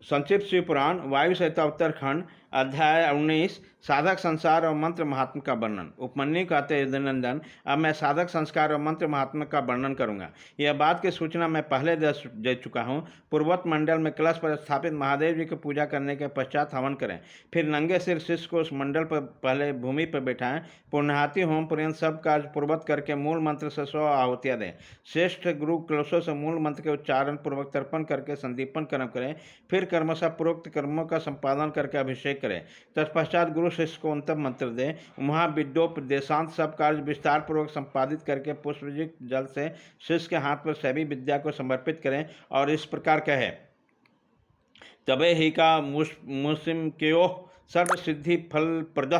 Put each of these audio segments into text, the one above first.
संक्षिप्त शिव पुराण वायु संहिता उत्तरखंड अध्याय 19 साधक संस्कार और मंत्र महात्मा का वर्णन। उपमन्यु कहते यदुनंदन, अब मैं साधक संस्कार और मंत्र महात्मा का वर्णन करूंगा। यह बात की सूचना मैं पहले दे चुका हूँ। पूर्वोत्तर मंडल में कलश पर स्थापित महादेव जी की पूजा करने के पश्चात हवन करें। फिर नंगे सिर शिष्य को उस मंडल पर पहले भूमि पर बैठाएं। पुण्याति होम पर्यंत सब कार्य पूर्वत करके मूल मंत्र से 100 आहुतियाँ दें। श्रेष्ठ गुरु कलशों से मूल मंत्र के उच्चारण पूर्वक तर्पण करके संदीपन कर्म करें। फिर कर्मशः पूर्वोक्त कर्मों का संपादन करके अभिषेक करें। तत्पश्चात गुरु शिष्य को अंतिम मंत्र दें। वहाँ विद्योपदेशांत सब कार्य विस्तार पूर्वक संपादित करके पुष्पयुक्त जल से शिष्य के हाथ पर सभी विद्या को समर्पित करें और इस प्रकार कहे, तबे ही का मुस्लिम क्यों सर्व सिद्धि फल प्रद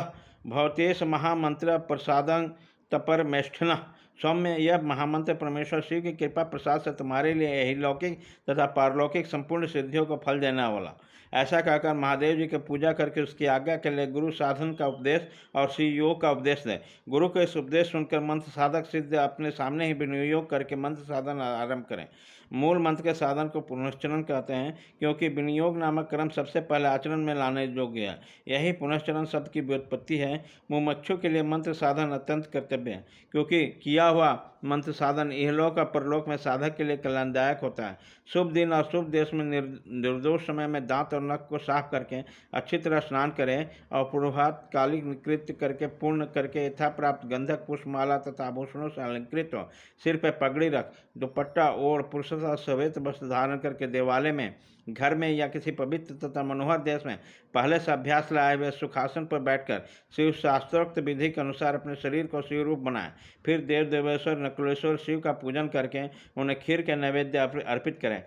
भवतेश महामंत्र प्रसादं तपरमेष्ठन। सौम्य, यह महामंत्र परमेश्वर शिव की कृपा प्रसाद से तुम्हारे लिए यही लौकिक तथा पारलौकिक संपूर्ण सिद्धियों को फल देने वाला। ऐसा कहकर महादेव जी की पूजा करके उसकी आज्ञा के लिए गुरु साधन का उपदेश और श्री योग का उपदेश दें। गुरु के इस उपदेश सुनकर मंत्र साधक सिद्ध अपने सामने ही विनियोग करके मंत्र साधन आरंभ करें। मूल मंत्र के साधन को पुनश्चरण कहते हैं, क्योंकि विनियोग नामक कर्म सबसे पहले आचरण में लाने योग्य है। यही पुनश्चरण शब्द की व्युत्पत्ति है। मुमुक्षु के लिए मंत्र साधन अत्यंत कर्तव्य है, क्योंकि किया हुआ मंत्र साधन इहलोक और परलोक में साधक के लिए कल्याणदायक होता है। शुभ दिन और शुभ देश में निर्दोष समय में दांत और नख को साफ करके अच्छी तरह स्नान करें और पूर्वात कालिक कृत्य करके पूर्ण करके यथा प्राप्त गंधक पुष्पमाला तथा आभूषणों से अलंकृत हो। सिर पर पगड़ी रख, दुपट्टा ओढ़, पुरुषतः श्वेत वस्त्र धारण करके देवालय में, घर में या किसी पवित्र तथा मनोहर देश में पहले से अभ्यास लाए हुए सुखासन पर बैठकर शिव शास्त्रोक्त विधि के अनुसार अपने शरीर को शिव रूप बनाएं। फिर देव देवेश्वर नकुलेश्वर शिव का पूजन करके उन्हें खीर के नैवेद्य अर्पित करें।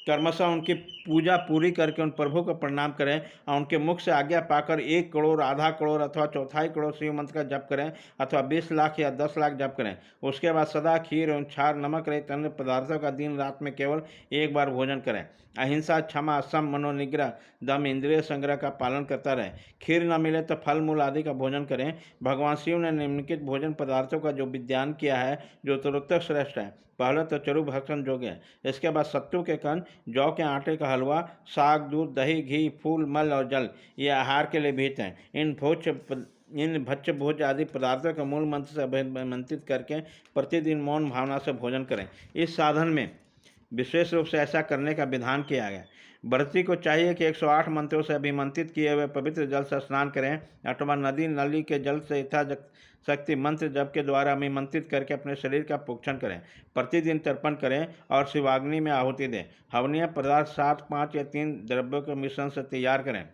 कर्मशः उनकी पूजा पूरी करके उन प्रभु को प्रणाम करें और उनके मुख से आज्ञा पाकर 1 करोड़, आधा करोड़ अथवा चौथाई करोड़ शिव मंत्र का जप करें अथवा 20 लाख या 10 लाख जप करें। उसके बाद सदा खीर एवं छार नमक रहित अन्य पदार्थों का दिन रात में केवल 1 बार भोजन करें। अहिंसा, क्षमा, सम, मनोनिग्रह, दम, इंद्रिय संग्रह का पालन करता रहे। खीर न मिले तो फल मूल आदि का भोजन करें। भगवान शिव ने निम्नलिखित भोजन पदार्थों का जो विधान किया है, जो तुरंत श्रेष्ठ है। पहले तो चरु भक्षण योग्य है। इसके बाद सत्तू के कण, जौ के आटे का हलवा, साग, दूध, दही, घी, फूल, मल और जल ये आहार के लिए भीत हैं। इन भक्ष्य भोज आदि पदार्थों के मूल मंत्र से अभिमंत्रित करके प्रतिदिन मौन भावना से भोजन करें। इस साधन में विशेष रूप से ऐसा करने का विधान किया गया। व्रती को चाहिए कि 108 मंत्रों से अभिमंत्रित किए हुए पवित्र जल से स्नान करें अथवा नदी नली के जल से यथाशक्ति मंत्र जप के द्वारा अभिमंत्रित करके अपने शरीर का पोषण करें। प्रतिदिन तर्पण करें और शिवाग्नि में आहुति दें। हवनीय पदार्थ 7, 5 या 3 द्रव्यों के मिश्रण से तैयार करें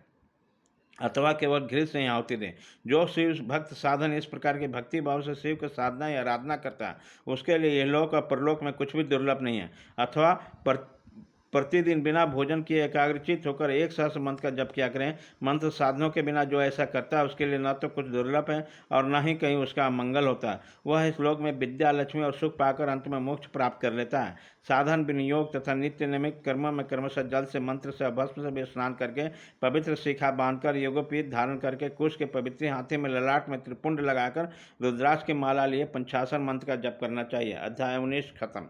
अथवा केवल घृत से आहुति दें। जो शिव भक्त साधन इस प्रकार के भक्ति भाव से शिव की साधना या आराधना करता है, उसके लिए यह लोक और परलोक में कुछ भी दुर्लभ नहीं है। अथवा प्रतिदिन बिना भोजन किए एकाग्रचित होकर 1 सहस्त्र मंत्र का जप किया करें। मंत्र साधनों के बिना जो ऐसा करता है, उसके लिए न तो कुछ दुर्लभ है और न ही कहीं उसका मंगल होता है। वह इस लोक में विद्या, लक्ष्मी और सुख पाकर अंत में मोक्ष प्राप्त कर लेता है। साधन, विनियोग तथा नित्य नियमित कर्म में क्रमशः जल से, मंत्र से, भस्म से भी स्नान करके, पवित्र शिखा बांधकर, योगपीठ धारण करके, कुश के पवित्र हाथी में ललाट में त्रिपुंड लगाकर रुद्राक्ष की माला लिए पंचाक्षर मंत्र का जप करना चाहिए। अध्याय 19 खत्म।